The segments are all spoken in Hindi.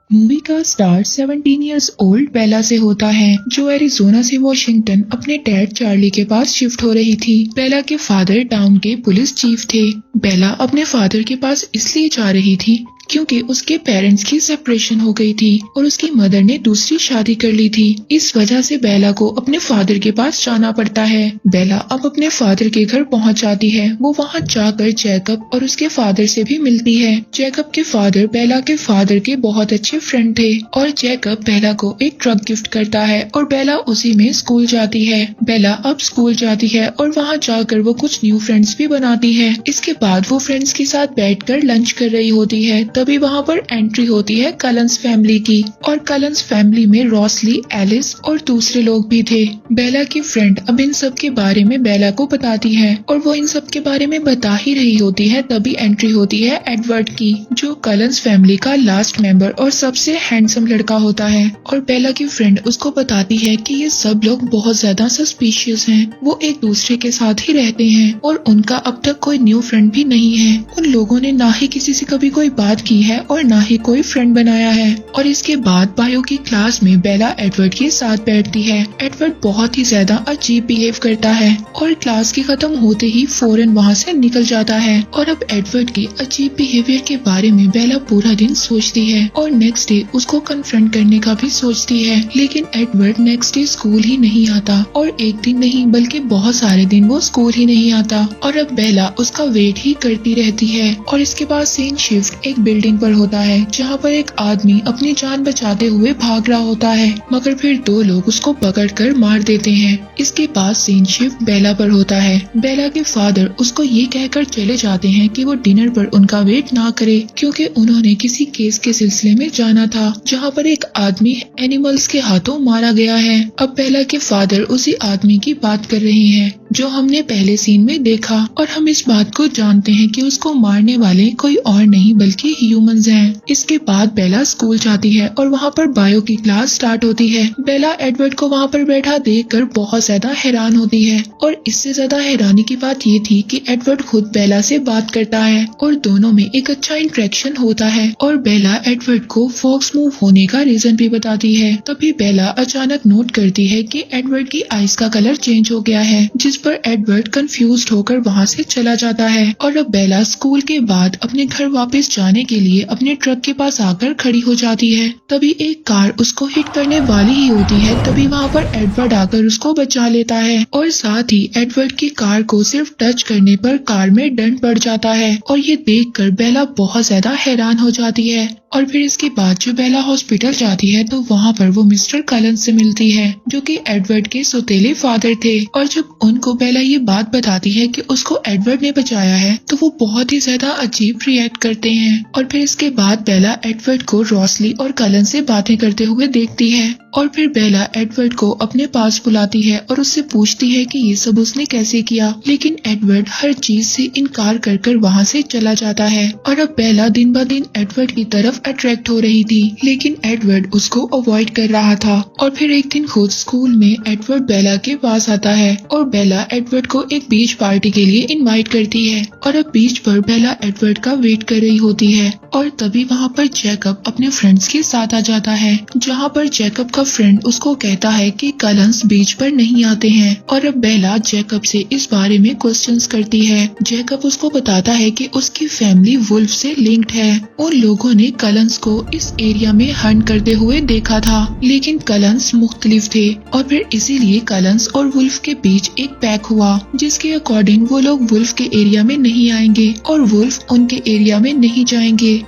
मूवी का स्टार्ट 17 इयर्स ओल्ड बेला से होता है, जो एरिजोना से वॉशिंगटन अपने डैड चार्ली के पास शिफ्ट हो रही थी। बेला के फादर टाउन के पुलिस चीफ थे। बेला अपने फादर के पास इसलिए जा रही थी क्योंकि उसके पेरेंट्स की सेपरेशन हो गई थी और उसकी मदर ने दूसरी शादी कर ली थी। इस वजह से बेला को अपने फादर के पास जाना पड़ता है। बेला अब अपने फादर के घर पहुंच जाती है। वो वहां जाकर जैकब और उसके फादर से भी मिलती है। जैकब के फादर बेला के फादर के बहुत अच्छे फ्रेंड थे और जैकब बेला को एक ट्रक गिफ्ट करता है और बेला उसी में स्कूल जाती है। बेला अब स्कूल जाती है और वहाँ जाकर वो कुछ न्यू फ्रेंड्स भी बनाती है। इसके बाद वो फ्रेंड्स के साथ बैठकर लंच कर रही होती है। तभी वहाँ पर एंट्री होती है कलन्स फैमिली की और कलन्स फैमिली में रॉसली, एलिस और दूसरे लोग भी थे। बेला की फ्रेंड अब इन सब के बारे में बेला को बताती है और वो इन सब के बारे में बता ही रही होती है, तभी एंट्री होती है एडवर्ड की, जो कलन्स फैमिली का लास्ट मेंबर और सबसे हैंडसम लड़का होता है। और बेला की फ्रेंड उसको बताती है कि ये सब लोग बहुत ज्यादा सस्पिशियस हैं। वो एक दूसरे के साथ ही रहते हैं और उनका अब तक कोई न्यू फ्रेंड भी नहीं है। उन लोगों ने ना ही किसी से कभी कोई बात की है और ना ही कोई फ्रेंड बनाया है। और इसके बाद बायो की क्लास में बेला एडवर्ड के साथ बैठती है। एडवर्ड बहुत ही ज्यादा अजीब बिहेव करता है और क्लास की खत्म होते ही फौरन वहाँ से निकल जाता है। और अब एडवर्ड के अजीब बिहेवियर के बारे में बेला पूरा दिन सोचती है और नेक्स्ट डे उसको कन्फ्रंट करने का भी सोचती है, लेकिन एडवर्ड नेक्स्ट डे स्कूल ही नहीं आता और एक दिन नहीं बल्कि बहुत सारे दिन वो स्कूल ही नहीं आता। और अब बेला उसका वेट ही करती रहती है। और इसके बाद सीन शिफ्ट एक बिल्डिंग पर होता है, जहाँ पर एक आदमी अपनी जान बचाते हुए भाग रहा होता है, मगर फिर दो लोग उसको पकड़कर मार देते हैं। इसके बाद सीन शिफ्ट बेला पर होता है। बेला के फादर उसको ये कहकर चले जाते हैं कि वो डिनर पर उनका वेट ना करे, क्योंकि उन्होंने किसी केस के सिलसिले में जाना था, जहाँ पर एक आदमी एनिमल्स के हाथों मारा गया है। अब बेला के फादर उसी आदमी की बात कर रहे हैं जो हमने पहले सीन में देखा, और हम इस बात को जानते हैं कि उसको मारने वाले कोई और नहीं बल्कि ह्यूमंस हैं। इसके बाद बेला स्कूल जाती है और वहाँ पर बायो की क्लास स्टार्ट होती है। बेला एडवर्ड को वहाँ पर बैठा देखकर बहुत ज्यादा हैरान होती है और इससे ज्यादा हैरानी की बात ये थी कि एडवर्ड खुद बेला से बात करता है और दोनों में एक अच्छा इंटरेक्शन होता है। और बेला एडवर्ड को फॉक्स मूव होने का रीजन भी बताती है। तभी बेला अचानक नोट करती है कि एडवर्ड की आईज का कलर चेंज हो गया है, जिस पर एडवर्ड कंफ्यूज्ड होकर वहाँ से चला जाता है। और अब बेला स्कूल के बाद अपने घर वापस जाने के लिए अपने ट्रक के पास आकर खड़ी हो जाती है। तभी एक कार उसको हिट करने वाली ही होती है। तभी वहाँ पर एडवर्ड आकर उसको बचा लेता है और साथ ही एडवर्ड की कार को सिर्फ टच करने पर कार में दंड पड़ जाता है। और ये देखकर बेला बहुत ज्यादा हैरान हो जाती है। और फिर इसके बाद जो बेला हॉस्पिटल जाती है तो वहाँ पर वो मिस्टर कलन्स से मिलती है, जो कि एडवर्ड के सौतेले फादर थे। और जब उनको बेला ये बात बताती है कि उसको एडवर्ड ने बचाया है तो वो बहुत ही ज्यादा अजीब रिएक्ट करते हैं। और फिर इसके बाद बेला एडवर्ड को रॉसली और कलन्स से बातें करते हुए देखती है। और फिर बेला एडवर्ड को अपने पास बुलाती है और उससे पूछती है कि ये सब उसने कैसे किया, लेकिन एडवर्ड हर चीज से इनकार कर वहाँ से चला जाता है। और अब बेला दिन ब दिन एडवर्ड की तरफ अट्रैक्ट हो रही थी, लेकिन एडवर्ड उसको अवॉइड कर रहा था। और फिर एक दिन खुद स्कूल में एडवर्ड बेला के पास आता है और बेला एडवर्ड को एक बीच पार्टी के लिए इनवाइट करती है। और अब बीच पर बेला एडवर्ड का वेट कर रही होती है और तभी वहाँ पर जैकब अपने फ्रेंड्स के साथ आ जाता है, जहाँ पर जैकब का फ्रेंड उसको कहता है कि कलन्स बीच पर नहीं आते हैं। और अब बेला जैकब से इस बारे में क्वेश्चंस करती है। जैकब उसको बताता है कि उसकी फैमिली वुल्फ से लिंक्ड है। उन लोगों ने कलन्स को इस एरिया में हंट करते हुए देखा था, लेकिन कलन्स मुख्तलिफ थे और फिर इसीलिए कलन्स और वुल्फ के बीच एक पैक हुआ, जिसके अकॉर्डिंग वो लोग वुल्फ के एरिया में नहीं आएंगे और वुल्फ उनके एरिया में नहीं जाएंगे।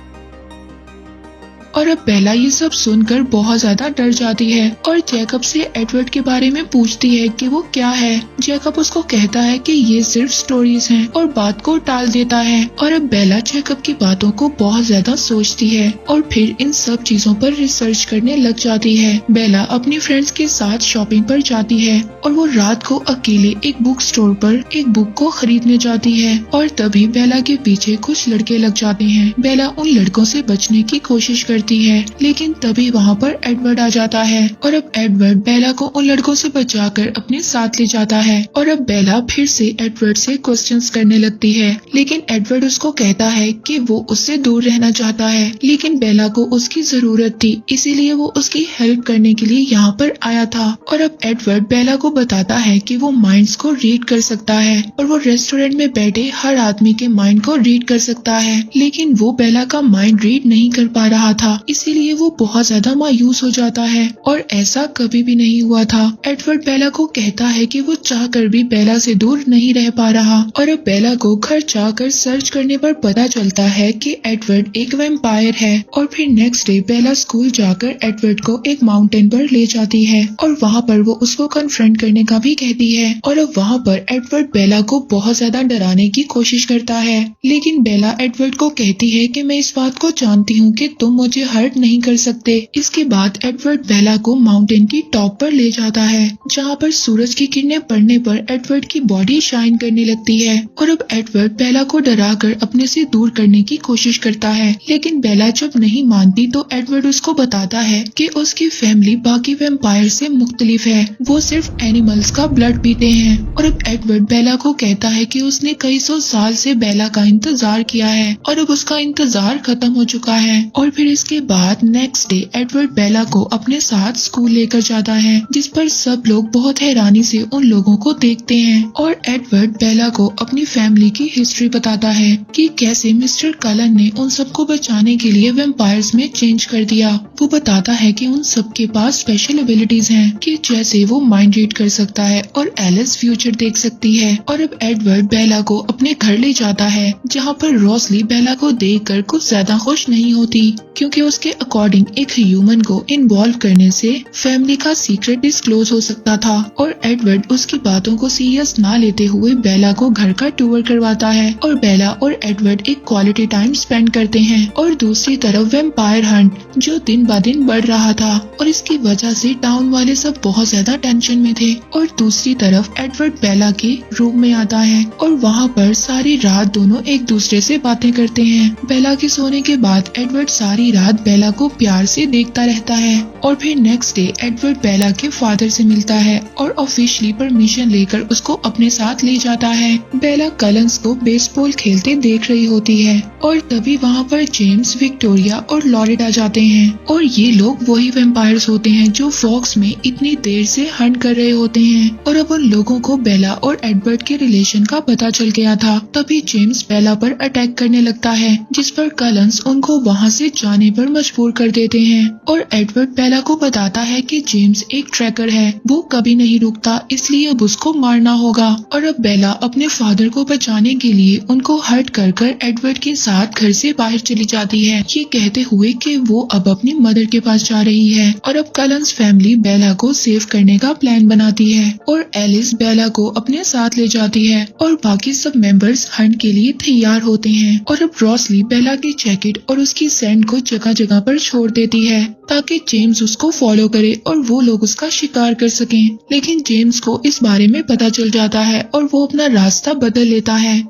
और अब बेला ये सब सुनकर बहुत ज्यादा डर जाती है और जैकब से एडवर्ड के बारे में पूछती है कि वो क्या है। जैकब उसको कहता है कि ये सिर्फ स्टोरीज हैं और बात को टाल देता है। और अब बेला जैकब की बातों को बहुत ज्यादा सोचती है और फिर इन सब चीजों पर रिसर्च करने लग जाती है। बेला अपनी फ्रेंड्स के साथ शॉपिंग पर जाती है और वो रात को अकेले एक बुक स्टोर पर एक बुक को खरीदने जाती है और तभी बेला के पीछे कुछ लड़के लग जाते हैं। बेला उन लड़कों से बचने की कोशिश करती करती है, लेकिन तभी वहाँ पर एडवर्ड आ जाता है और अब एडवर्ड बेला को उन लड़कों से बचाकर अपने साथ ले जाता है। और अब बेला फिर से एडवर्ड से क्वेश्चंस करने लगती है, लेकिन एडवर्ड उसको कहता है कि वो उससे दूर रहना चाहता है, लेकिन बेला को उसकी जरूरत थी, इसीलिए वो उसकी हेल्प करने के लिए यहाँ पर आया था। और अब एडवर्ड बेला को बताता है कि वो माइंड्स को रीड कर सकता है और वो रेस्टोरेंट में बैठे हर आदमी के माइंड को रीड कर सकता है, लेकिन वो बेला का माइंड रीड नहीं कर पा रहा था, इसीलिए वो बहुत ज्यादा मायूस हो जाता है और ऐसा कभी भी नहीं हुआ था। एडवर्ड बेला को कहता है कि वो चाहकर भी बेला से दूर नहीं रह पा रहा और अब बेला को घर जाकर सर्च करने पर पता चलता है कि एडवर्ड एक वैम्पायर है। और फिर नेक्स्ट डे बेला स्कूल जाकर एडवर्ड को एक माउंटेन पर ले जाती है और वहाँ पर वो उसको कन्फ्रंट करने का भी कहती है। और अब वहाँ पर एडवर्ड बेला को बहुत ज्यादा डराने की कोशिश करता है, लेकिन बेला एडवर्ड को कहती है कि मैं इस बात को जानती हूँ कि तुम मुझे हर्ट नहीं कर सकते। इसके बाद एडवर्ड बेला को माउंटेन की टॉप पर ले जाता है, जहाँ पर सूरज की किरणें पड़ने पर एडवर्ड की बॉडी शाइन करने लगती है। और अब एडवर्ड बेला को डराकर अपने से दूर करने की कोशिश करता है, लेकिन बेला जब नहीं मानती तो एडवर्ड उसको बताता है कि उसकी फैमिली बाकी वैम्पायर से मुख्तलिफ है, वो सिर्फ एनिमल्स का ब्लड पीते हैं। और अब एडवर्ड बेला को कहता है कि उसने कई सौ साल से बेला का इंतजार किया है और अब उसका इंतजार खत्म हो चुका है। और फिर इसके बाद नेक्स्ट डे एडवर्ड बेला को अपने साथ स्कूल लेकर जाता है, जिस पर सब लोग बहुत हैरानी से उन लोगों को देखते हैं। और एडवर्ड बेला को अपनी फैमिली की हिस्ट्री बताता है कि कैसे मिस्टर कलन ने उन सबको बचाने के लिए वैम्पायर्स में चेंज कर दिया। वो बताता है कि उन सबके पास स्पेशल एबिलिटीज हैं कि जैसे वो माइंड रीड कर सकता है और एलिस फ्यूचर देख सकती है। और अब एडवर्ड बेला को अपने घर ले जाता है, जहाँ पर रोसली बेला को देखकर कुछ ज्यादा खुश नहीं होती, क्योंकि उसके अकॉर्डिंग एक ह्यूमन को इन्वॉल्व करने से फैमिली का सीक्रेट डिस्क्लोज हो सकता था। और एडवर्ड उसकी बातों को सीरियस ना लेते हुए बेला को घर का टूर करवाता है और बेला और एडवर्ड एक क्वालिटी टाइम स्पेंड करते हैं। और दूसरी तरफ वैम्पायर हंट जो दिन ब दिन बढ़ रहा था और इसकी वजह से टाउन वाले सब बहुत ज्यादा टेंशन में थे। और दूसरी तरफ एडवर्ड बेला के रूम में आता है और वहाँ पर सारी रात दोनों एक दूसरे से बातें करते हैं। बेला के सोने के बाद एडवर्ड सारी रात बेला को प्यार से देखता रहता है। और फिर नेक्स्ट डे एडवर्ड बेला के फादर से मिलता है और ऑफिशियली परमिशन लेकर उसको अपने साथ ले जाता है। बेला कलंस को बेसबॉल खेलते देख रही होती है और तभी वहाँ पर जेम्स, विक्टोरिया और लॉरेट आ जाते हैं और ये लोग वही वैम्पायर्स होते हैं जो फॉक्स में इतनी देर से हंट कर रहे होते हैं। और अब उन लोगों को बेला और एडवर्ड के रिलेशन का पता चल गया था। तभी जेम्स बेला पर अटैक करने लगता है, जिस पर कलंस उनको वहाँ से जाने पर मजबूर कर देते हैं। और एडवर्ड बेला को बताता है कि जेम्स एक ट्रैकर है, वो कभी नहीं रुकता, इसलिए अब उसको मारना होगा। और अब बेला अपने फादर को बचाने के लिए उनको हर्ट कर कर एडवर्ड के साथ घर से बाहर चली जाती है, ये कहते हुए कि वो अब अपनी मदर के पास जा रही है। और अब कलंस फैमिली बेला को सेव करने का प्लान बनाती है और एलिस बेला को अपने साथ ले जाती है और बाकी सब मेंबर्स हंट के लिए तैयार होते हैं। और अब रोसली बेला की जैकेट और उसकी सेंट को जगह जगह पर छोड़ देती है ताकि जेम्स उसको फॉलो करे और वो लोग उसका शिकार कर सकें। लेकिन जेम्स को इस बारे में पता चल जाता है और वो अपना रास्ता बदल लेता है।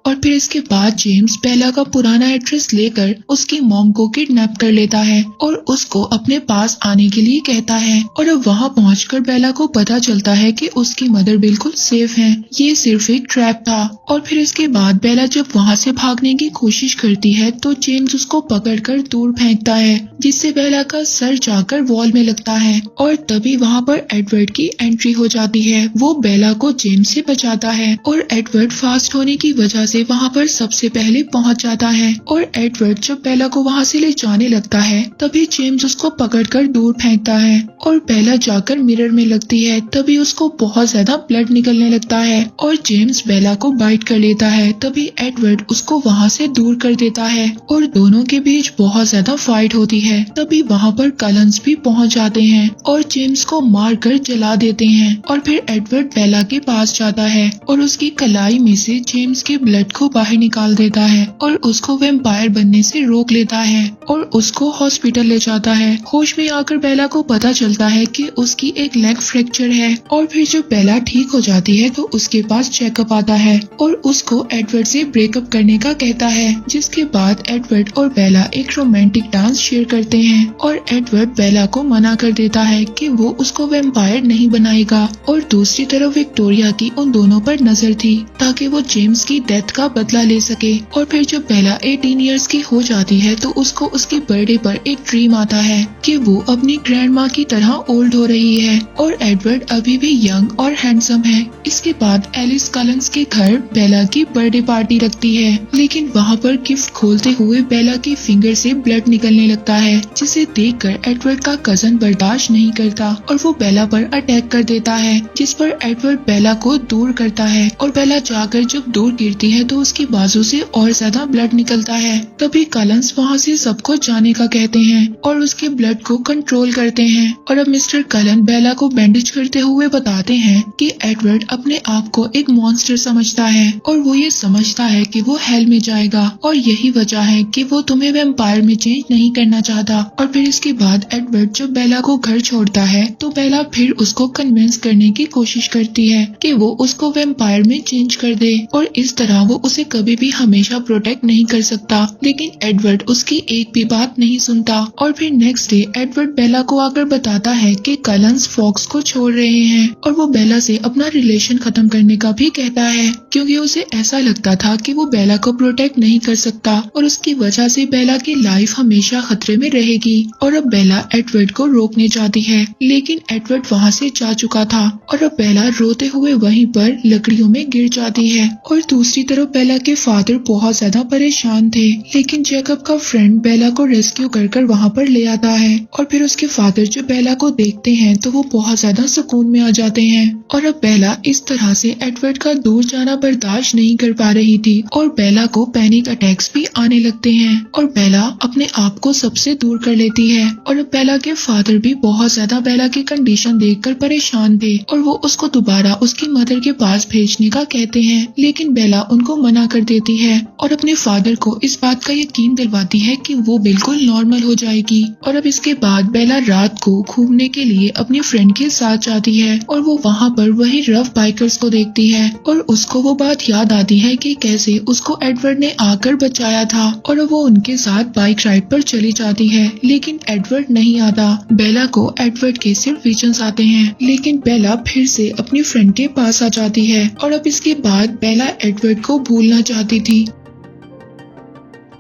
और फिर इसके बाद जेम्स बेला का पुराना एड्रेस लेकर उसकी मॉम को किडनैप कर लेता है और उसको अपने पास आने के लिए कहता है। और अब वहाँ पहुंचकर बेला को पता चलता है कि उसकी मदर बिल्कुल सेफ हैं, ये सिर्फ एक ट्रैप था। और फिर इसके बाद बेला जब वहाँ से भागने की कोशिश करती है तो जेम्स उसको पकड़कर दूर फेंकता है, जिससे बेला का सर जाकर वॉल में लगता है। और तभी वहाँ पर एडवर्ड की एंट्री हो जाती है, वो बेला को जेम्स से बचाता है और एडवर्ड फास्ट होने की वजह से वहाँ पर सबसे पहले पहुँच जाता है। और एडवर्ड जब बेला को वहाँ से ले जाने लगता है तभी जेम्स उसको पकड़कर दूर फेंकता है और बेला जाकर मिरर में लगती है। तभी उसको बहुत ज्यादा ब्लड निकलने लगता है और जेम्स बेला को बाइट कर लेता है। तभी एडवर्ड उसको वहाँ से दूर कर देता है और दोनों के बीच बहुत ज्यादा फाइट होती है। तभी वहाँ पर कलंस भी पहुँच जाते हैं और जेम्स को मार कर जला देते हैं। और फिर एडवर्ड बेला के पास जाता है और उसकी कलाई में से जेम्स के ब्लड को बाहर निकाल देता है और उसको वैम्पायर बनने से रोक लेता है और उसको हॉस्पिटल ले जाता है। होश में आकर बेला को पता चलता चलता है कि उसकी एक लेग फ्रैक्चर है। और फिर जब बेला ठीक हो जाती है तो उसके पास जैकब आता है और उसको एडवर्ड से ब्रेकअप करने का कहता है, जिसके बाद एडवर्ड और बेला एक रोमांटिक डांस शेयर करते हैं और एडवर्ड बेला को मना कर देता है कि वो उसको वैम्पायर नहीं बनाएगा। और दूसरी तरफ विक्टोरिया की उन दोनों पर नजर थी ताकि वो जेम्स की डेथ का बदला ले सके। और फिर जब बेला 18 इयर्स की हो जाती है तो उसको उसके बर्थडे पर एक ड्रीम आता है कि वो अपनी ग्रैंडमा की तरह ओल्ड हो रही है और एडवर्ड अभी भी यंग और हैंडसम है। इसके बाद एलिस कलंस के घर बेला की बर्थडे पार्टी रखती है, लेकिन वहाँ पर गिफ्ट खोलते हुए बेला की फिंगर से ब्लड निकलने लगता है, जिसे देखकर एडवर्ड का कजन बर्दाश्त नहीं करता और वो बेला पर अटैक कर देता है, जिस पर एडवर्ड बेला को दूर करता है और बेला जाकर जब दूर गिरती है तो उसकी बाजू से और ज्यादा ब्लड निकलता है। तभी कलंस वहाँ से सबको जाने का कहते हैं और उसके ब्लड को कंट्रोल करते हैं। और अब मिस्टर कलन बेला को बैंडेज करते हुए बताते हैं कि एडवर्ड अपने आप को एक मॉन्स्टर समझता है और वो ये समझता है कि वो हेल में जाएगा और यही वजह है कि वो तुम्हें वैम्पायर में चेंज नहीं करना चाहता। और फिर इसके बाद एडवर्ड जब बेला को घर छोड़ता है तो बेला फिर उसको कन्विंस करने की कोशिश करती है कि वो उसको वैम्पायर में चेंज कर दे और इस तरह वो उसे कभी भी हमेशा प्रोटेक्ट नहीं कर सकता। लेकिन एडवर्ड उसकी एक भी बात नहीं सुनता और फिर नेक्स्ट डे एडवर्ड बेला को आकर बताता है कि कलंस फॉक्स को छोड़ रहे हैं और वो बेला से अपना रिलेशन खत्म करने का भी कहता है, क्योंकि उसे ऐसा लगता था कि वो बेला को प्रोटेक्ट नहीं कर सकता और उसकी वजह से बेला की लाइफ हमेशा खतरे में रहेगी। और अब बेला एडवर्ड को रोकने जाती है, लेकिन एडवर्ड वहाँ से जा चुका था और अब बेला रोते हुए वहीं पर लकड़ियों में गिर जाती है। और दूसरी तरफ बेला के फादर बहुत ज्यादा परेशान थे, लेकिन जैकब का फ्रेंड बेला को रेस्क्यू कर वहाँ पर ले आता है और फिर उसके फादर जब बेला को देखते हैं तो वो बहुत ज्यादा सुकून में आ जाते हैं। और अब बेला इस तरह से एडवर्ड का दूर जाना बर्दाश्त नहीं कर पा रही थी और बेला को पैनिक अटैक्स भी आने लगते हैं और बेला अपने आप को सबसे दूर कर लेती है। और अब बेला के फादर भी बहुत ज्यादा बेला की कंडीशन देखकर परेशान थे और वो उसको दोबारा उसकी मदर के पास भेजने का कहते हैं, लेकिन बेला उनको मना कर देती है और अपने फादर को इस बात का यकीन दिलवाती है कि वो बिल्कुल नॉर्मल हो जाएगी। और अब इसके बाद बेला रात को घूमने के लिए अपनी फ्रेंड के साथ जाती है और वो वहाँ पर वही रफ बाइकर्स को देखती है और उसको वो बात याद आती है कि कैसे उसको एडवर्ड ने आकर बचाया था और वो उनके साथ बाइक राइड पर चली जाती है, लेकिन एडवर्ड नहीं आता। बेला को एडवर्ड के सिर्फ विजन्स आते हैं, लेकिन बेला फिर से अपनी फ्रेंड के पास आ जाती है। और अब इसके बाद बेला एडवर्ड को भूलना चाहती थी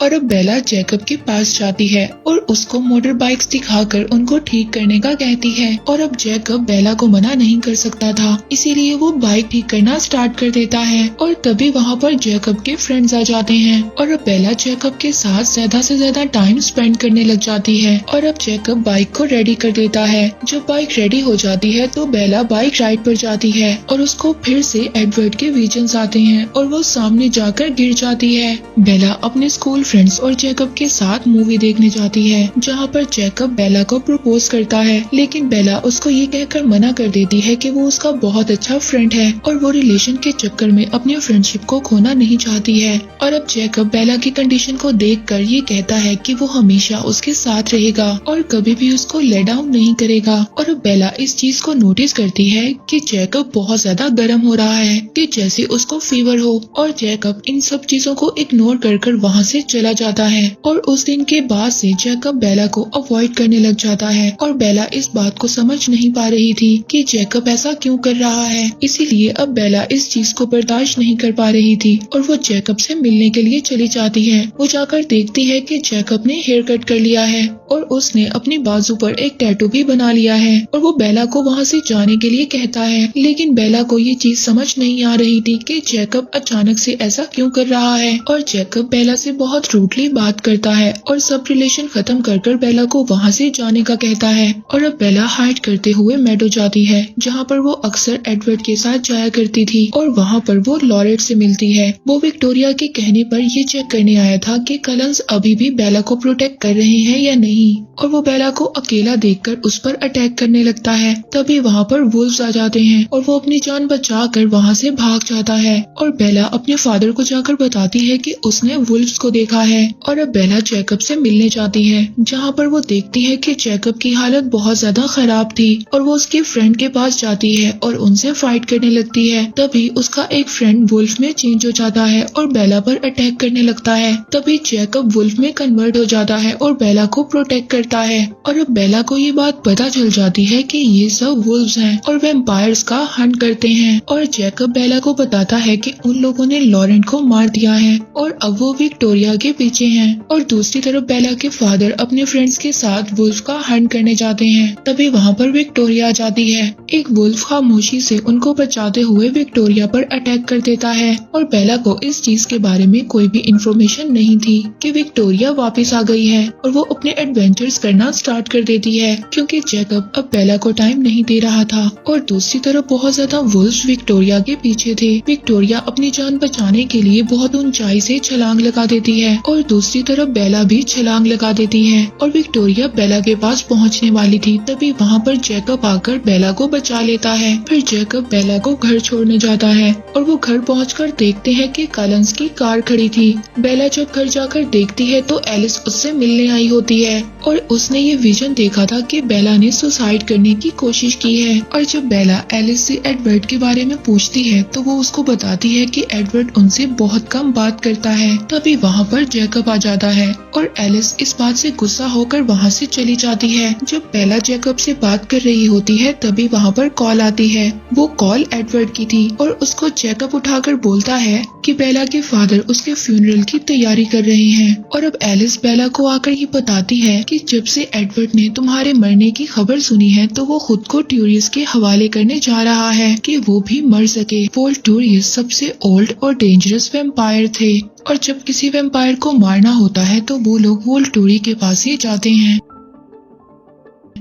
और अब बेला जैकब के पास जाती है और उसको मोटर बाइक्स दिखाकर उनको ठीक करने का कहती है। और अब जैकब बेला को मना नहीं कर सकता था, इसीलिए वो बाइक ठीक करना स्टार्ट कर देता है और तभी वहाँ पर जैकब के फ्रेंड्स आ जाते हैं और अब बेला जैकब के साथ ज्यादा से ज्यादा टाइम स्पेंड करने लग जाती है। और अब जैकब बाइक को रेडी कर देता है। जब बाइक रेडी हो जाती है तो बेला बाइक राइड पर जाती है और उसको फिर से एडवर्ड के विजन्स आते हैं और वो सामने जाकर गिर जाती है। बेला अपने स्कूल फ्रेंड्स और जैकब के साथ मूवी देखने जाती है, जहाँ पर जैकब बेला को प्रपोज करता है, लेकिन बेला उसको ये कहकर मना कर देती है कि वो उसका बहुत अच्छा फ्रेंड है और वो रिलेशन के चक्कर में अपनी फ्रेंडशिप को खोना नहीं चाहती है। और अब जैकब बेला की कंडीशन को देखकर ये कहता है कि वो हमेशा उसके साथ रहेगा और कभी भी उसको लेट डाउन नहीं करेगा। और अब बेला इस चीज को नोटिस करती है कि जैकब बहुत ज्यादा गर्म हो रहा है, कि जैसे उसको फीवर हो, और जैकब इन सब चीजों को इग्नोर कर वहाँ से चला जाता है। और उस दिन के बाद से जैकब बेला को अवॉइड करने लग जाता है और बेला इस बात को समझ नहीं पा रही थी कि जैकब ऐसा क्यों कर रहा है, इसीलिए अब बेला इस चीज को बर्दाश्त नहीं कर पा रही थी और वो जैकब से मिलने के लिए चली जाती है। वो जाकर देखती है कि जैकब ने हेयर कट कर लिया है और उसने अपनी बाजू पर एक टैटू भी बना लिया है और वो बेला को वहाँ से जाने के लिए कहता है, लेकिन बेला को ये चीज समझ नहीं आ रही थी कि जैकब अचानक से ऐसा क्यों कर रहा है। और जैकब बेला से बहुत रूडली बात करता है और सब रिलेशन खत्म कर बेला को वहाँ से जाने का कहता है। और अब बेला हाइड करते हुए मेडो जाती है, जहाँ पर वो अक्सर एडवर्ड के साथ जाया करती थी और वहाँ पर वो लॉरेट से मिलती है। वो विक्टोरिया के कहने पर ये चेक करने आया था कि कलंस अभी भी बेला को प्रोटेक्ट कर रहे हैं या नहीं, और वो बेला को अकेला देखकर उस पर अटैक करने लगता है। तभी वहाँ पर वुल्व्स आ जाते हैं और वो अपनी जान बचाकर वहाँ से भाग जाता है। और बेला अपने फादर को जाकर बताती है कि उसने वुल्व्स को देखा देखा है और अब बेला जैकब से मिलने जाती है, जहाँ पर वो देखती है कि जैकब की हालत बहुत ज्यादा खराब थी और वो उसके फ्रेंड के पास जाती है और उनसे फाइट करने लगती है। तभी उसका एक फ्रेंड वुल्फ में चेंज हो जाता है और बेला पर अटैक करने लगता है। तभी जैकब वुल्फ में कन्वर्ट हो जाता है और बेला को प्रोटेक्ट करता है और अब बेला को ये बात पता चल जाती है कि ये सब वुल्व्स हैं और वैम्पायर्स का हंट करते हैं और जैकब बेला को बताता है कि उन लोगों ने लॉरेंट को मार दिया है और अब वो विक्टोरिया के पीछे हैं। और दूसरी तरफ बेला के फादर अपने फ्रेंड्स के साथ वुल्फ का हंट करने जाते हैं। तभी वहाँ पर विक्टोरिया आ जाती है। एक वुल्फ खामोशी से उनको बचाते हुए विक्टोरिया पर अटैक कर देता है और बेला को इस चीज के बारे में कोई भी इंफॉर्मेशन नहीं थी कि विक्टोरिया वापस आ गई है और वो अपने एडवेंचर्स करना स्टार्ट कर देती है क्योंकि जैकब अब बेला को टाइम नहीं दे रहा था। और दूसरी तरफ बहुत ज्यादा वुल्व्स विक्टोरिया के पीछे थे। विक्टोरिया अपनी जान बचाने के लिए बहुत ऊंचाई से छलांग लगा देती है और दूसरी तरफ बेला भी छलांग लगा देती है और विक्टोरिया बेला के पास पहुंचने वाली थी। तभी वहां पर जैकब आकर बेला को बचा लेता है। फिर जैकब बेला को घर छोड़ने जाता है और वो घर पहुंचकर देखते हैं कि कलंस की कार खड़ी थी। बेला जब घर जाकर देखती है तो एलिस उससे मिलने आई होती है और उसने ये विजन देखा था कि बेला ने सुसाइड करने की कोशिश की है। और जब बेला एलिस से एडवर्ड के बारे में पूछती है तो वो उसको बताती है कि एडवर्ड उनसे बहुत कम बात करता है। तभी वहाँ पर जैकब आ जाता है और एलिस इस बात से गुस्सा होकर वहाँ से चली जाती है। जब बेला जैकब से बात कर रही होती है तभी वहाँ पर कॉल आती है। वो कॉल एडवर्ड की थी और उसको जैकब उठाकर बोलता है कि बेला के फादर उसके फ्यूनरल की तैयारी कर रहे हैं। और अब एलिस बेला को आकर ये बताती है कि जब से एडवर्ड ने तुम्हारे मरने की खबर सुनी है तो वो खुद को ट्यूरियस के हवाले करने जा रहा है कि वो भी मर सके। ट्यूरियस सबसे ओल्ड और डेंजरस वैम्पायर थे और जब किसी वैम्पायर को मारना होता है तो वो लोग वोल्टूरी के पास ही जाते हैं।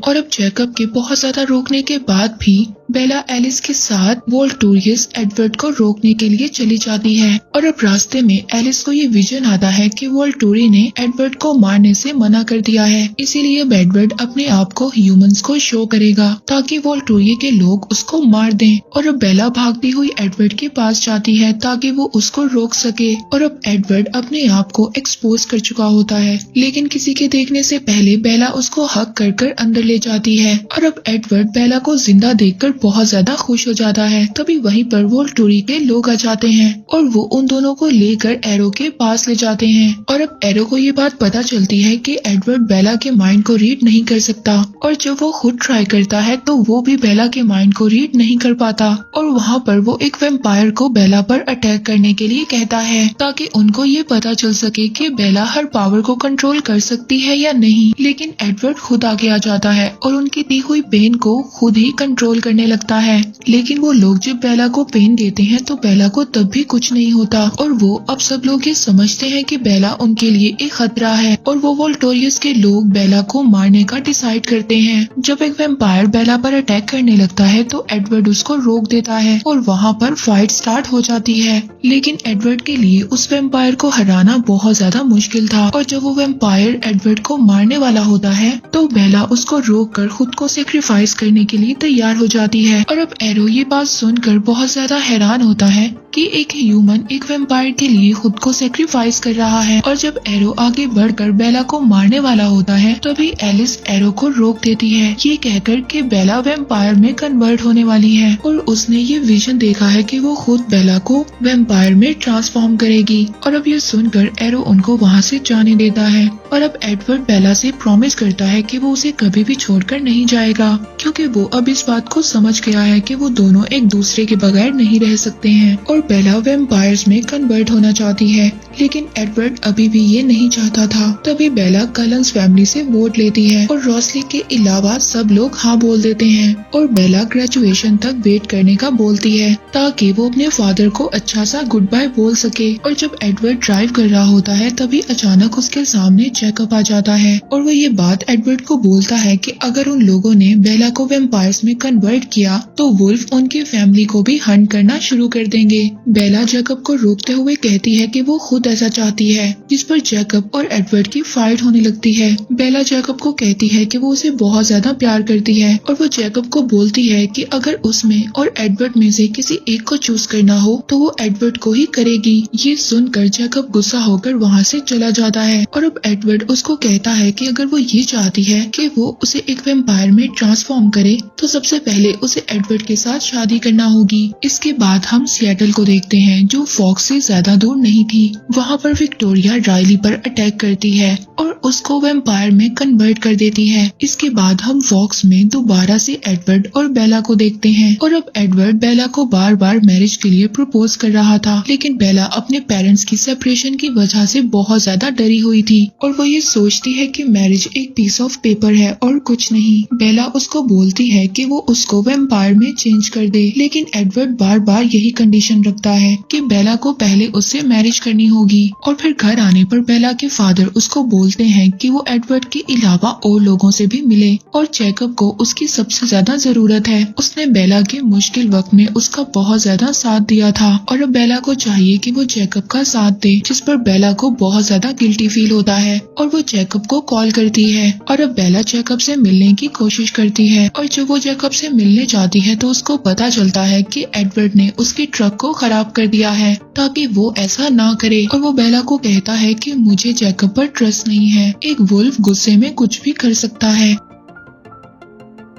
और अब जैकब के बहुत ज्यादा रोकने के बाद भी बेला एलिस के साथ वोल्टूरियस एडवर्ड को रोकने के लिए चली जाती है। और अब रास्ते में एलिस को ये विजन आता है कि वोल्टूरी ने एडवर्ड को मारने से मना कर दिया है, इसीलिए अब एडवर्ड अपने आप को ह्यूमंस को शो करेगा ताकि वोल्टूरी के लोग उसको मार दें। और अब बेला भागती हुई एडवर्ड के पास जाती है ताकि वो उसको रोक सके। और अब एडवर्ड अपने आप को एक्सपोज कर चुका होता है, लेकिन किसी के देखने से पहले बेला उसको हक कर अंदर ले जाती है। और अब एडवर्ड बेला को जिंदा देखकर बहुत ज्यादा खुश हो जाता है। तभी वहीं पर वोल्टूरी के लोग आ जाते हैं और वो उन दोनों को लेकर एरो के पास ले जाते हैं। और अब एरो को ये बात पता चलती है कि एडवर्ड बेला के माइंड को रीड नहीं कर सकता और जब वो खुद ट्राई करता है तो वो भी बेला के माइंड को रीड नहीं कर पाता। और वहाँ पर वो एक वैम्पायर को बेला पर अटैक करने के लिए कहता है ताकि उनको ये पता चल सके कि बेला हर पावर को कंट्रोल कर सकती है या नहीं। लेकिन एडवर्ड खुद आगे आ जाता है और उनकी दी हुई पेन को खुद ही कंट्रोल करने लगता है। लेकिन वो लोग जब बेला को पेन देते हैं तो बेला को तब भी कुछ नहीं होता और वो अब सब लोग ये समझते हैं कि बेला उनके लिए एक खतरा है और वो वोल्टूरियस के लोग बेला को मारने का डिसाइड करते हैं। जब एक वैम्पायर बेला पर अटैक करने लगता है तो एडवर्ड उसको रोक देता है और वहाँ पर फाइट स्टार्ट हो जाती है। लेकिन एडवर्ड के लिए उस वैम्पायर को हराना बहुत ज्यादा मुश्किल था और जब वो वैम्पायर एडवर्ड को मारने वाला होता है तो बेला उसको रोक कर खुद को सेक्रीफाइस करने के लिए तैयार हो जाती है। और अब एरो ये बात सुनकर बहुत ज्यादा हैरान होता है कि एक ह्यूमन एक वैम्पायर के लिए खुद को सेक्रीफाइस कर रहा है। और जब एरो आगे बढ़कर बेला को मारने वाला होता है तभी एलिस एरो को रोक देती है, ये कहकर कि बेला वैम्पायर में कन्वर्ट होने वाली है और उसने ये विजन देखा है कि वो खुद बेला को वैम्पायर में ट्रांसफॉर्म करेगी। और अब ये सुनकर एरो उनको वहाँ से जाने देता है और अब एडवर्ड बेला से प्रॉमिस करता है कि वो उसे कभी भी छोड़कर नहीं जाएगा क्योंकि वो अब इस बात को समझ गया है कि वो दोनों एक दूसरे के बगैर नहीं रह सकते हैं। और बेला वैम्पायर्स में कन्वर्ट होना चाहती है लेकिन एडवर्ड अभी भी ये नहीं चाहता था। तभी बेला कलंस फैमिली से वोट लेती है और रॉसली के अलावा सब लोग हाँ बोल देते हैं और बेला ग्रेजुएशन तक वेट करने का बोलती है ताकि वो अपने फादर को अच्छा सा गुड बाय बोल सके। और जब एडवर्ड ड्राइव कर रहा होता है तभी अचानक उसके सामने जैकब आ जाता है और वो ये बात एडवर्ड को बोलता है कि अगर उन लोगों ने बेला को वैम्पायर्स में कन्वर्ट किया तो वुल्फ उनकी फैमिली को भी हंट करना शुरू कर देंगे। बेला जैकब को रोकते हुए कहती है कि वो खुद ऐसा चाहती है, जिस पर जैकब और एडवर्ड की फाइट होने लगती है। बेला जैकब को कहती है कि वो उसे बहुत ज्यादा प्यार करती है और वो जैकब को बोलती है कि अगर उसमें और एडवर्ड में से किसी एक को चूज करना हो तो वो एडवर्ड को ही करेगी। ये सुनकर जैकब गुस्सा होकर वहाँ से चला जाता है और अब एडवर्ड उसको कहता है कि अगर वो ये चाहती है कि वो उसे एक वैम्पायर में ट्रांसफॉर्म करे तो सबसे पहले उसे एडवर्ड के साथ शादी करना होगी। इसके बाद हम सिएटल को देखते हैं, जो फॉक्स से ज्यादा दूर नहीं थी। वहाँ पर विक्टोरिया राइली पर अटैक करती है और उसको वैम्पायर में कन्वर्ट कर देती है। इसके बाद हम फॉक्स में दोबारा से एडवर्ड और बेला को देखते हैं और अब एडवर्ड बेला को बार बार मैरिज के लिए प्रपोज कर रहा था, लेकिन बेला अपने पेरेंट्स की सेपरेशन की वजह से बहुत ज्यादा डरी हुई थी और वो ये सोचती है कि मैरिज एक पीस ऑफ पेपर है और कुछ नहीं। बेला उसको बोलती है कि वो उसको वैम्पायर में चेंज कर दे, लेकिन एडवर्ड बार बार यही कंडीशन रखता है कि बेला को पहले उससे मैरिज करनी होगी। और फिर घर आने पर बेला के फादर उसको बोलते हैं कि वो एडवर्ड के अलावा और लोगों से भी मिले और जैकब को उसकी सबसे ज्यादा जरूरत है। उसने बेला के मुश्किल वक्त में उसका बहुत ज्यादा साथ दिया था और अब बेला को चाहिए कि वो जैकब का साथ दे, जिस पर बेला को बहुत ज्यादा गिल्टी फील होता है और वो जैकब को कॉल करती है और अब बेला जैकब से मिलने की कोशिश करती है और जब वो जैकब से मिलने जाती है तो उसको पता चलता है कि एडवर्ड ने उसके ट्रक को खराब कर दिया है ताकि वो ऐसा ना करे और वो बेला को कहता है कि मुझे जैकब पर ट्रस्ट नहीं है, एक वुल्फ गुस्से में कुछ भी कर सकता है।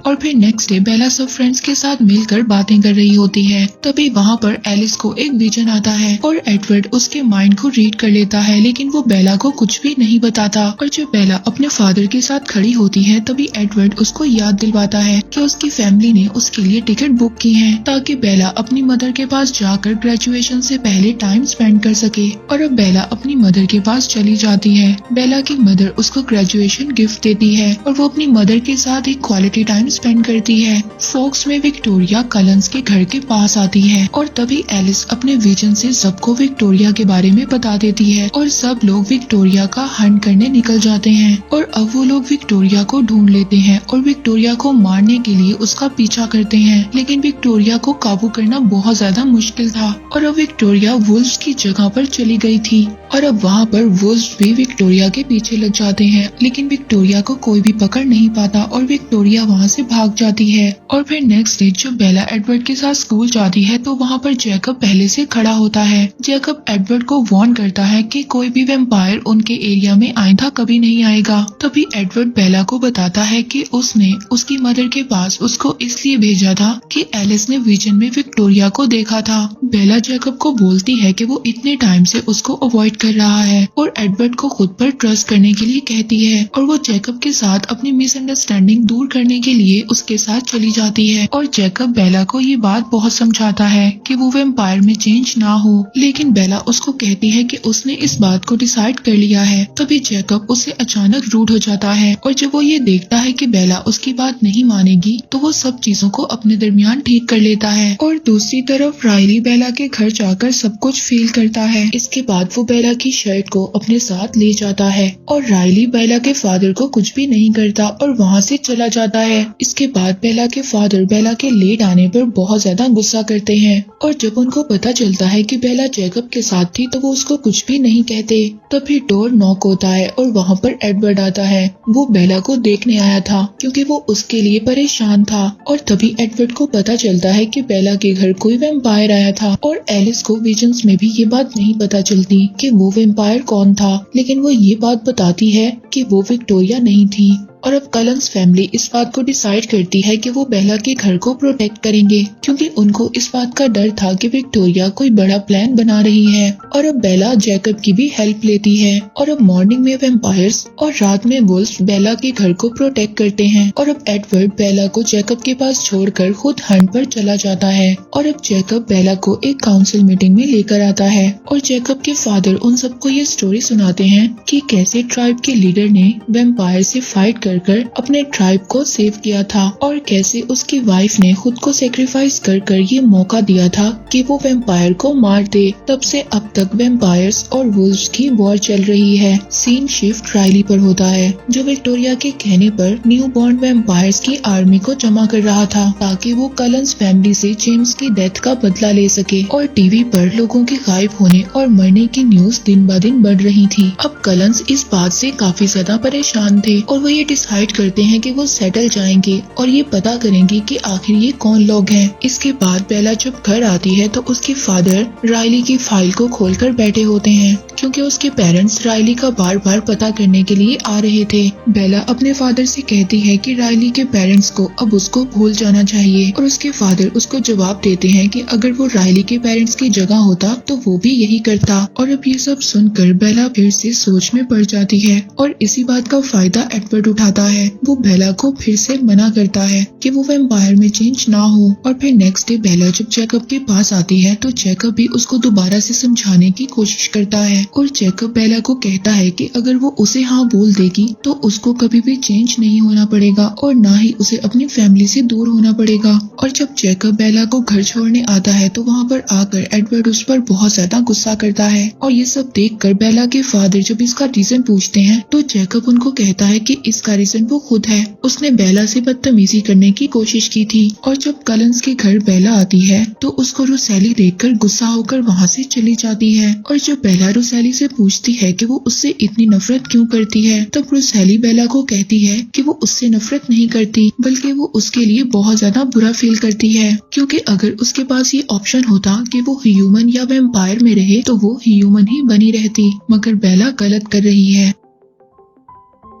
और फिर नेक्स्ट डे बेला सब फ्रेंड्स के साथ मिलकर बातें कर रही होती है। तभी वहाँ पर एलिस को एक विजन आता है और एडवर्ड उसके माइंड को रीड कर लेता है, लेकिन वो बेला को कुछ भी नहीं बताता। और जब बेला अपने फादर के साथ खड़ी होती है तभी एडवर्ड उसको याद दिलवाता है कि उसकी फैमिली ने उसके लिए टिकट बुक की है ताकि बेला अपनी मदर के पास जाकर ग्रेजुएशन से पहले टाइम स्पेंड कर सके। और अब बेला अपनी मदर के पास चली जाती है। बेला की मदर उसको ग्रेजुएशन गिफ्ट देती है और वो अपनी मदर के साथ एक क्वालिटी टाइम स्पेंड करती है। फॉक्स में विक्टोरिया कलंस के घर के पास आती है और तभी एलिस अपने विजन से सबको विक्टोरिया के बारे में बता देती है और सब लोग विक्टोरिया का हंट करने निकल जाते हैं। और अब वो लोग विक्टोरिया को ढूंढ लेते हैं और विक्टोरिया को मारने के लिए उसका पीछा करते हैं, लेकिन विक्टोरिया को काबू करना बहुत ज्यादा मुश्किल था और अब विक्टोरिया वुल्व्स की जगह पर चली गई थी और अब वहाँ पर वुल्व्स भी विक्टोरिया के पीछे लग जाते हैं, लेकिन विक्टोरिया को कोई भी पकड़ नहीं पाता और विक्टोरिया वहाँ से भाग जाती है। और फिर नेक्स्ट डे जब बेला एडवर्ड के साथ स्कूल जाती है तो वहाँ पर जैकब पहले से खड़ा होता है। जैकब एडवर्ड को वार्न करता है कि कोई भी वैम्पायर उनके एरिया में आइंदा कभी नहीं आएगा। तभी एडवर्ड बेला को बताता है कि उसने उसकी मदर के पास उसको इसलिए भेजा था कि एलिस ने विजन में विक्टोरिया को देखा था। बेला जैकब को बोलती है कि वो इतने टाइम से उसको अवॉइड कर रहा है और एडवर्ड को खुद पर ट्रस्ट करने के लिए कहती है और वो जैकब के साथ अपनी मिसअंडरस्टैंडिंग दूर करने के लिए उसके साथ चली जाती है। और जैकब बेला को ये बात बहुत समझाता है कि वो वैम्पायर में चेंज ना हो, लेकिन बेला उसको कहती है कि उसने इस बात को डिसाइड कर लिया है। तभी जैकब उससे अचानक रूड हो जाता है और जब वो ये देखता है कि बेला उसकी बात नहीं मानेगी तो वो सब चीजों को अपने दरमियान ठीक कर लेता है। और दूसरी तरफ राइली बेला के घर जाकर सब कुछ फील करता है। इसके बाद वो बेला की शर्ट को अपने साथ ले जाता है और राइली बेला के फादर को कुछ भी नहीं करता और वहाँ से चला जाता है। इसके बाद बेला के फादर बेला के लेट आने पर बहुत ज्यादा गुस्सा करते हैं और जब उनको पता चलता है कि बेला जैकब के साथ थी तो वो उसको कुछ भी नहीं कहते। तभी डोर नॉक होता है और वहाँ पर एडवर्ड आता है। वो बेला को देखने आया था क्योंकि वो उसके लिए परेशान था और तभी एडवर्ड को पता चलता है कि बेला के घर कोई वैम्पायर आया था और एलिस को विजन्स में भी ये बात नहीं पता चलती कि वो वैम्पायर कौन था, लेकिन वो ये बात बताती है कि वो विक्टोरिया नहीं थी। और अब कलंस फैमिली इस बात को डिसाइड करती है कि वो बेला के घर को प्रोटेक्ट करेंगे क्योंकि उनको इस बात का डर था कि विक्टोरिया कोई बड़ा प्लान बना रही है। और अब बेला जैकब की भी हेल्प लेती है और अब मॉर्निंग में वैम्पायर्स और रात में वुल्व्स बेला के घर को प्रोटेक्ट करते हैं। और अब एडवर्ड बेला को जैकब के पास छोड़कर खुद हंट पर चला जाता है और अब जैकब बेला को एक काउंसिल मीटिंग में लेकर आता है और जैकब के फादर उन सबको ये स्टोरी सुनाते हैं कि कैसे ट्राइब के लीडर ने वैम्पायर से फाइट कर कर अपने ट्राइब को सेव किया था और कैसे उसकी वाइफ ने खुद को सेक्रीफाइस कर ये मौका दिया था कि वो वेम्पायर को मार दे। तब से अब तक वेम्पायर्स और वुल्व्स की वॉर चल रही है। सीन शिफ्ट राइली पर होता है, जो विक्टोरिया के कहने पर न्यू बॉर्न वेम्पायर्स की आर्मी को जमा कर रहा था ताकि वो कलन्स फैमिली से जेम्स की डेथ का बदला ले सके। और टीवी पर लोगों के गायब होने और मरने की न्यूज दिन ब दिन बढ़ रही थी। अब कलन्स इस बात से काफी ज्यादा परेशान थे और वो ये डिसाइड करते हैं कि वो सेटल जाएंगे और ये पता करेंगे कि आखिर ये कौन लोग हैं। इसके बाद बेला जब घर आती है तो उसके फादर राइली की फाइल को खोलकर बैठे होते हैं क्योंकि उसके पेरेंट्स राइली का बार बार पता करने के लिए आ रहे थे। बेला अपने फादर से कहती है कि राइली के पेरेंट्स को अब उसको भूल जाना चाहिए और उसके फादर उसको जवाब देते हैं कि अगर वो राइली के पेरेंट्स की जगह होता तो वो भी यही करता। और अब ये सब सुनकर बेला फिर से सोच में पड़ जाती है और इसी बात का फायदा एडवर्ड उठाता है। वो बेला को फिर से मना करता है कि वो वेम्पायर में चेंज ना हो। और फिर नेक्स्ट डे बेला जब जैकब के पास आती है तो जैकब भी उसको दोबारा से समझाने की कोशिश करता है और जैकब बेला को कहता है कि अगर वो उसे हाँ बोल देगी तो उसको कभी भी चेंज नहीं होना पड़ेगा और ना ही उसे अपनी फैमिली से दूर होना पड़ेगा। और जब जैकब बेला को घर छोड़ने आता है तो वहाँ पर आकर एडवर्ड उस पर बहुत ज्यादा गुस्सा करता है और ये सब देखकर बेला के फादर जब इसका रीजन पूछते हैं तो जैकब उनको कहता है कि इसका रीजन वो खुद है, उसने बेला से बदतमीजी करने की कोशिश की थी। और जब कलन्स के घर बेला आती है तो उसको रुसैली देखकर गुस्सा होकर वहाँ से चली जाती है। और जब बेला रुसैली से पूछती है कि वो उससे इतनी नफरत क्यों करती है तब रुसैली बेला को कहती है कि वो उससे नफरत नहीं करती बल्कि वो उसके लिए बहुत ज्यादा बुरा फील करती है क्योंकि अगर उसके पास ये ऑप्शन होता कि वो ह्यूमन या वैम्पायर में रहे तो वो ह्यूमन ही बनी रहती, मगर बेला गलत कर रही है।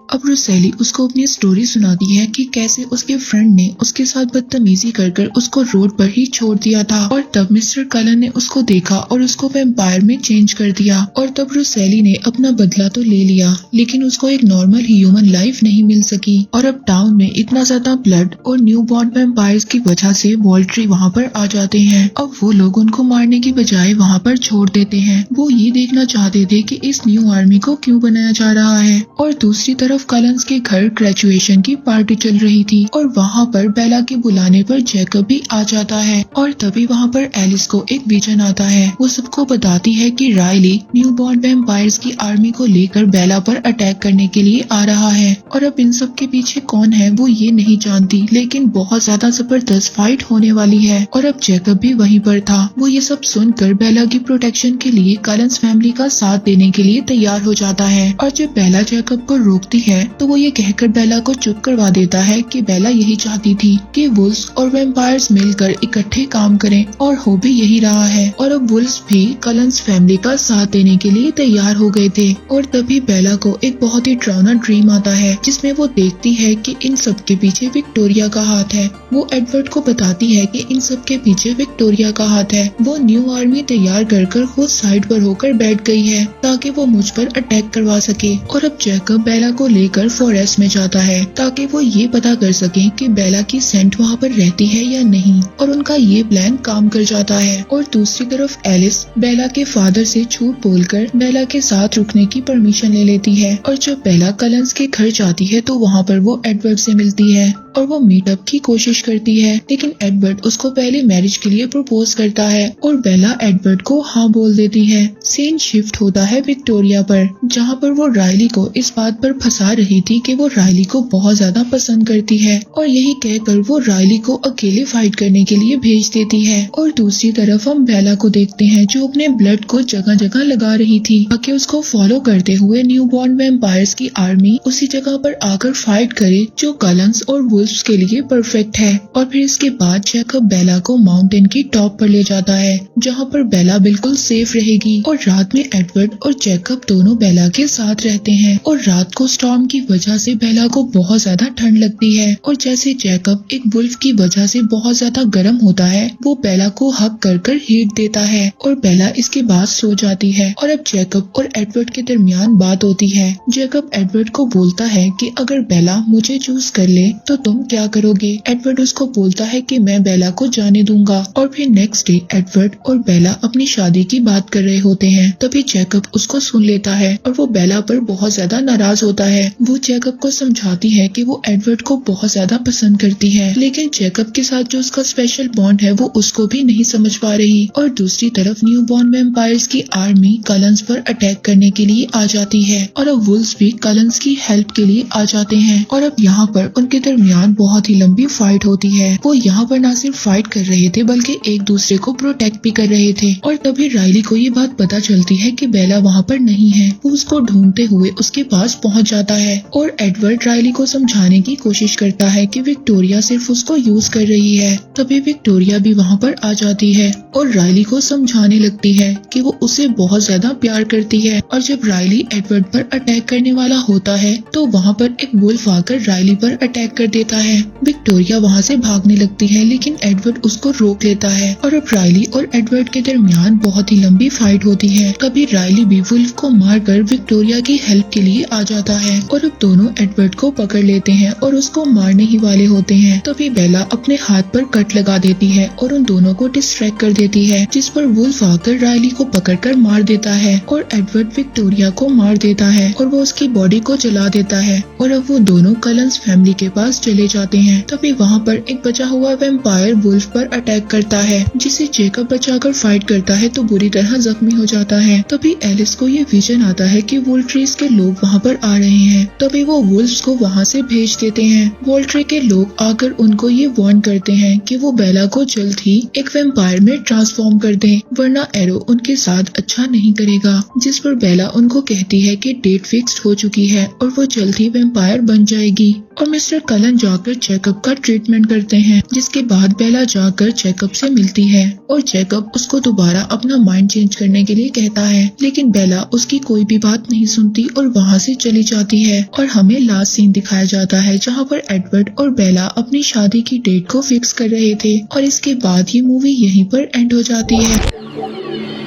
अब रुसैली उसको अपनी स्टोरी सुनाती है कि कैसे उसके फ्रेंड ने उसके साथ बदतमीजी कर उसको रोड पर ही छोड़ दिया था और तब मिस्टर कलन ने उसको देखा और उसको वैम्पायर में चेंज कर दिया। और तब रुसैली ने अपना बदला तो ले लिया लेकिन उसको एक नॉर्मल ह्यूमन लाइफ नहीं मिल सकी। और अब टाउन में इतना ज्यादा ब्लड और न्यू बॉर्न वैम्पायर्स की वजह से वॉल्ट्री वहाँ पर आ जाते हैं। अब वो लोग उनको मारने की बजाय वहाँ पर छोड़ देते हैं। वो ये देखना चाहते थे कि इस न्यू आर्मी को क्यों बनाया जा रहा है। और दूसरी तरफ कलन्स के घर ग्रेजुएशन की पार्टी चल रही थी और वहाँ पर बेला के बुलाने पर जैकब भी आ जाता है। और तभी वहाँ पर एलिस को एक विजन आता है। वो सबको बताती है कि राइली न्यू बॉर्न वैम्पायर्स की आर्मी को लेकर बेला पर अटैक करने के लिए आ रहा है। और अब इन सब के पीछे कौन है वो ये नहीं जानती, लेकिन बहुत ज्यादा जबरदस्त फाइट होने वाली है। और अब जैकब भी वहीं पर था। वो ये सब सुनकर बेला की प्रोटेक्शन के लिए कलन्स फैमिली का साथ देने के लिए तैयार हो जाता है। और जब बेला जैकब को रोकती है तो वो ये कहकर बेला को चुप करवा देता है कि बेला यही चाहती थी कि वुल्व्स और वैम्पायर्स मिलकर इकट्ठे काम करें और हो भी यही रहा है। और अब वुल्व्स भी कलन्स फैमिली का साथ देने के लिए तैयार हो गए थे। और तभी बेला को एक बहुत ही डरावना ड्रीम आता है जिसमें वो देखती है कि इन सब के पीछे विक्टोरिया का हाथ है। वो एडवर्ड को बताती है कि इन सब के पीछे विक्टोरिया का हाथ है। वो न्यू आर्मी तैयार कर खुद साइड पर होकर बैठ गई है ताकि वो मुझ पर अटैक करवा सके। और अब जैकब बेला को लेकर फॉरेस्ट में जाता है ताकि वो ये पता कर सके कि बेला की सेंट वहाँ पर रहती है या नहीं। और उनका ये प्लान काम कर जाता है। और दूसरी तरफ एलिस बेला के फादर से झूठ बोलकर बेला के साथ रुकने की परमिशन ले लेती है। और जब बेला कलन्स के घर जाती है तो वहाँ पर वो एडवर्ड से मिलती है और वो मीटअप की कोशिश करती है, लेकिन एडवर्ड उसको पहले मैरिज के लिए प्रपोज करता है और बेला एडवर्ड को हाँ बोल देती है। सीन शिफ्ट होता है विक्टोरिया पर, जहाँ पर वो राइली को इस बात पर फंसा रही थी कि वो राइली को बहुत ज्यादा पसंद करती है और यही कहकर वो राइली को अकेले फाइट करने के लिए भेज देती है। और दूसरी तरफ हम बेला को देखते हैं जो अपने ब्लड को जगह जगह लगा रही थी ताकि उसको फॉलो करते हुए न्यू बॉर्न वैम्पायर्स की आर्मी उसी जगह पर आकर फाइट करे जो कलन्स और वुल्व्स के लिए परफेक्ट है। और फिर इसके बाद जैकब बेला को माउंटेन की टॉप पर ले जाता है जहाँ पर बेला बिल्कुल सेफ रहेगी। और रात में एडवर्ड और जैकब दोनों बेला के साथ रहते हैं और रात को स्टॉर्म की वजह से बेला को बहुत ज्यादा ठंड लगती है। और जैसे जैकब एक वुल्फ की वजह से बहुत ज्यादा गर्म होता है वो बेला को हक कर हीट देता है और बेला इसके बाद सो जाती है। और अब जैकब और एडवर्ड के दरमियान बात होती है। जैकब एडवर्ड को बोलता है कि अगर बेला मुझे चूज कर ले तो तुम तुम क्या करोगे? एडवर्ड उसको बोलता है कि मैं बेला को जाने दूंगा। और फिर नेक्स्ट डे एडवर्ड और बेला अपनी शादी की बात कर रहे होते हैं। तभी जैकब उसको सुन लेता है और वो बेला पर बहुत ज्यादा नाराज होता है। वो जैकब को समझाती है कि वो एडवर्ड को बहुत ज्यादा पसंद करती है, लेकिन जैकब के साथ जो उसका स्पेशल बॉन्ड है वो उसको भी नहीं समझ पा रही। और दूसरी तरफ न्यू बॉर्न वैम्पायर्स की आर्मी कलंस पर अटैक करने के लिए आ जाती है और अब वुल्व्स भी कलंस की हेल्प के लिए आ जाते हैं। और अब यहाँ पर उनके दरमियान बहुत ही लंबी फाइट होती है। वो यहाँ पर न सिर्फ फाइट कर रहे थे बल्कि एक दूसरे को प्रोटेक्ट भी कर रहे थे। और तभी राइली को ये बात पता चलती है कि बेला वहाँ पर नहीं है। वो उसको ढूंढते हुए उसके पास पहुँच जाता है और एडवर्ड राइली को समझाने की कोशिश करता है कि विक्टोरिया सिर्फ उसको यूज कर रही है। तभी विक्टोरिया भी वहाँ पर आ जाती है और राइली को समझाने लगती है कि वो उसे बहुत ज्यादा प्यार करती है। और जब राइली एडवर्ड पर अटैक करने वाला होता है तो वहाँ पर एक वुल्फ आकर राइली पर अटैक कर देता है। विक्टोरिया वहाँ से भागने लगती है लेकिन एडवर्ड उसको रोक लेता है और अब राइली और एडवर्ड के दरमियान बहुत ही लंबी फाइट होती है। कभी राइली भी वुल्फ को मारकर विक्टोरिया की हेल्प के लिए आ जाता है और अब दोनों एडवर्ड को पकड़ लेते हैं और उसको मारने ही वाले होते हैं। तभी बेला अपने हाथ पर कट लगा देती है और उन दोनों को डिस्ट्रैक्ट कर देती है, जिस पर वुल्फ आकर राइली को पकड़कर मार देता है और एडवर्ड विक्टोरिया को मार देता है और वो उसकी बॉडी को जला देता है। और अब वो दोनों कलंस फैमिली के पास चले जाते हैं। तभी वहाँ पर एक बचा हुआ वैम्पायर वुल्फ पर अटैक करता है, जिसे जेकब बचाकर फाइट करता है तो बुरी तरह जख्मी हो जाता है। तभी एलिस को ये विजन आता है कि वोल्ट्रीज के लोग वहाँ पर आ रहे हैं। तभी वो वुल्फ्स को वहाँ से भेज देते हैं। वोल्ट्री के लोग आकर उनको ये वार्न करते हैं कि वो बेला को जल्द ही एक वैम्पायर में ट्रांसफॉर्म कर दें, वरना एरो उनके साथ अच्छा नहीं करेगा। जिस पर बेला उनको कहती है कि डेट फिक्स्ड हो चुकी है और वो जल्द ही वैम्पायर बन जाएगी। और मिस्टर कलन जाकर जैकब का ट्रीटमेंट करते हैं, जिसके बाद बेला जाकर जैकब से मिलती है और जैकब उसको दोबारा अपना माइंड चेंज करने के लिए कहता है, लेकिन बेला उसकी कोई भी बात नहीं सुनती और वहाँ से चली जाती है। और हमें लास्ट सीन दिखाया जाता है जहाँ पर एडवर्ड और बेला अपनी शादी की डेट को फिक्स कर रहे थे और इसके बाद ये मूवी यहीं पर एंड हो जाती है।